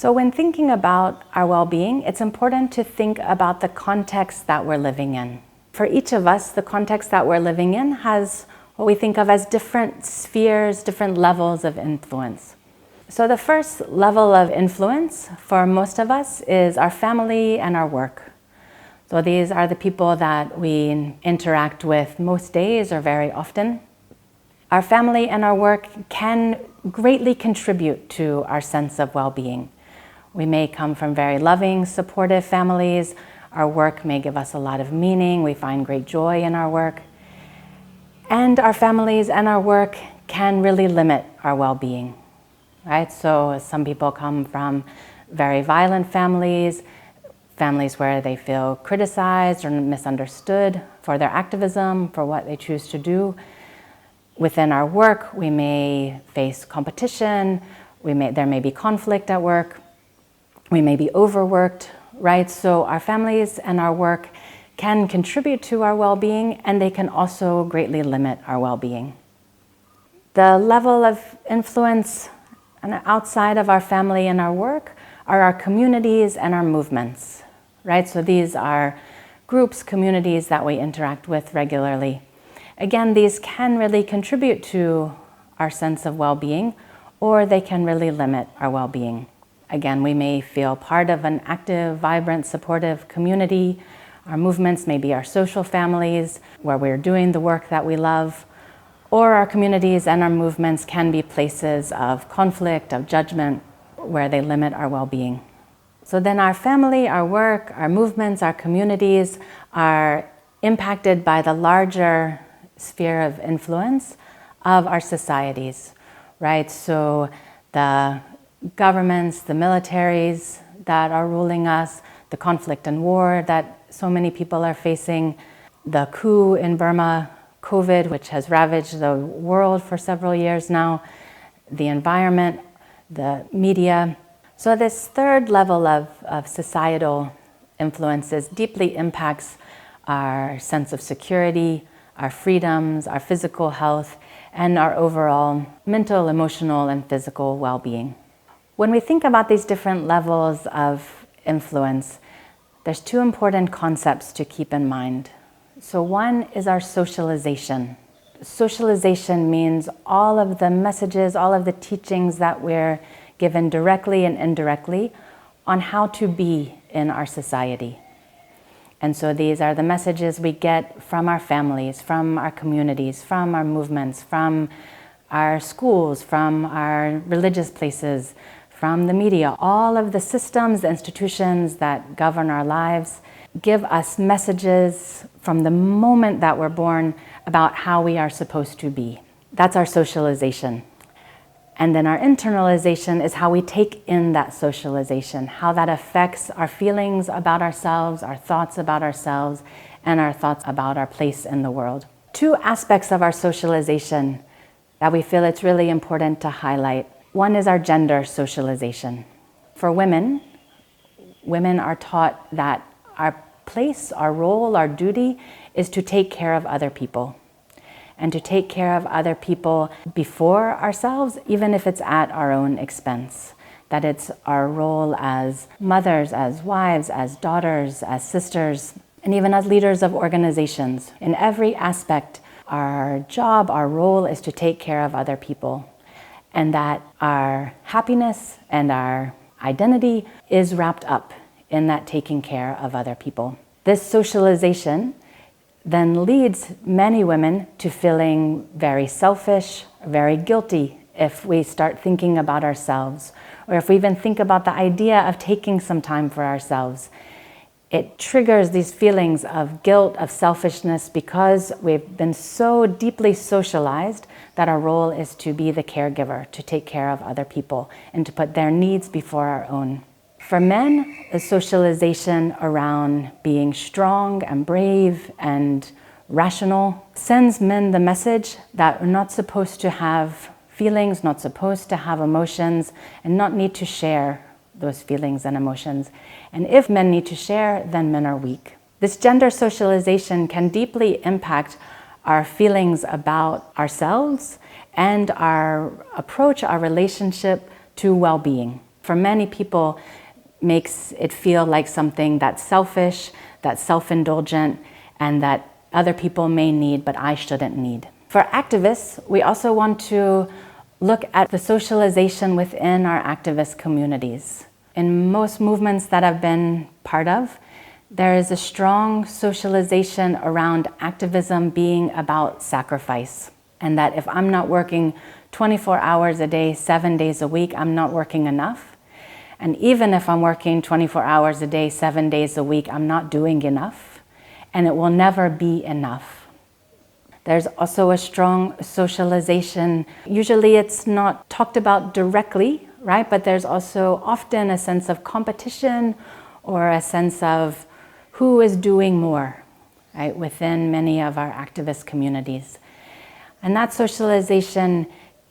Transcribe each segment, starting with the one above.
So when thinking about our well-being, it's important to think about the context that we're living in. For each of us, the context that we're living in has what we think of as different spheres, different levels of influence. So the first level of influence for most of us is our family and our work. So these are the people that we interact with most days or very often. Our family and our work can greatly contribute to our sense of well-being. We may come from very loving, supportive families. Our work may give us a lot of meaning. We find great joy in our work. And our families and our work can really limit our well-being, right? So some people come from very violent families where they feel criticized or misunderstood for their activism, for what they choose to do. Within our work, we may face competition. There may be conflict at work. We may be overworked, right? So our families and our work can contribute to our well-being, and they can also greatly limit our well-being. The level of influence outside of our family and our work are our communities and our movements, right? So these are groups, communities that we interact with regularly. Again, these can really contribute to our sense of well-being, or they can really limit our well-being. Again, we may feel part of an active, vibrant, supportive community. Our movements may be our social families, where we're doing the work that we love, or our communities and our movements can be places of conflict, of judgment, where they limit our well-being. So then our family, our work, our movements, our communities are impacted by the larger sphere of influence of our societies, right? So the governments, the militaries that are ruling us, the conflict and war that so many people are facing, the coup in Burma, COVID, which has ravaged the world for several years now, the environment, the media. So this third level of societal influences deeply impacts our sense of security, our freedoms, our physical health, and our overall mental, emotional, and physical well-being. When we think about these different levels of influence, there's two important concepts to keep in mind. So one is our socialization. Socialization means all of the messages, all of the teachings that we're given directly and indirectly on how to be in our society. And so these are the messages we get from our families, from our communities, from our movements, from our schools, from our religious places, from the media. All of the systems, the institutions that govern our lives give us messages from the moment that we're born about how we are supposed to be. That's our socialization. And then our internalization is how we take in that socialization, how that affects our feelings about ourselves, our thoughts about ourselves, and our thoughts about our place in the world. Two aspects of our socialization that we feel it's really important to highlight. One is our gender socialization. For women, women are taught that our place, our role, our duty is to take care of other people. And to take care of other people before ourselves, even if it's at our own expense. That it's our role as mothers, as wives, as daughters, as sisters, and even as leaders of organizations. In every aspect, our job, our role is to take care of other people. And that our happiness and our identity is wrapped up in that taking care of other people. This socialization then leads many women to feeling very selfish, very guilty if we start thinking about ourselves, or if we even think about the idea of taking some time for ourselves. It triggers these feelings of guilt, of selfishness, because we've been so deeply socialized that our role is to be the caregiver, to take care of other people, and to put their needs before our own. For men, the socialization around being strong and brave and rational sends men the message that we're not supposed to have feelings, not supposed to have emotions, and not need to share those feelings and emotions. And if men need to share, then men are weak. This gender socialization can deeply impact our feelings about ourselves and our approach, our relationship to well-being. for many people makes it feel like something that's selfish, that's self-indulgent, and that other people may need, but I shouldn't need. For activists, we also want to look at the socialization within our activist communities. In most movements that I've been part of, there is a strong socialization around activism being about sacrifice. And that if I'm not working 24 hours a day, 7 days a week, I'm not working enough. And even if I'm working 24 hours a day, 7 days a week, I'm not doing enough. And it will never be enough. There's also a strong socialization. Usually it's not talked about directly, right? But there's also often a sense of competition or a sense of who is doing more, right, within many of our activist communities. And that socialization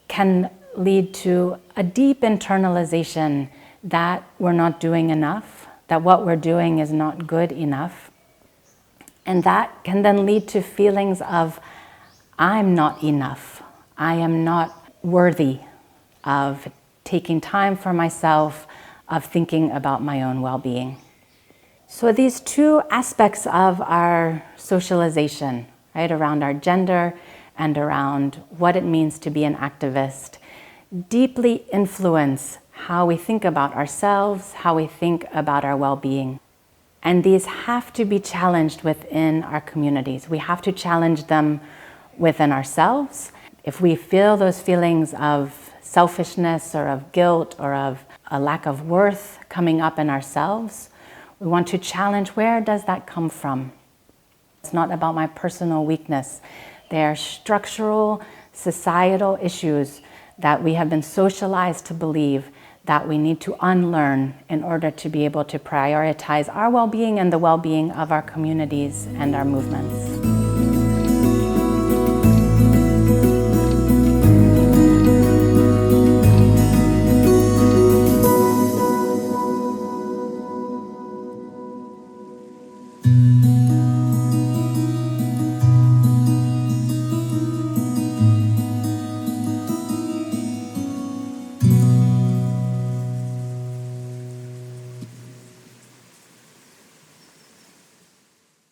can lead to a deep internalization that we're not doing enough, that what we're doing is not good enough. And that can then lead to feelings of, I'm not enough. I am not worthy of taking time for myself, of thinking about my own well-being. So these two aspects of our socialization, right, around our gender and around what it means to be an activist, deeply influence how we think about ourselves, how we think about our well-being. And these have to be challenged within our communities. We have to challenge them within ourselves. If we feel those feelings of selfishness or of guilt or of a lack of worth coming up in ourselves, we want to challenge, where does that come from? It's not about my personal weakness. They are structural, societal issues that we have been socialized to believe that we need to unlearn in order to be able to prioritize our well-being and the well-being of our communities and our movements.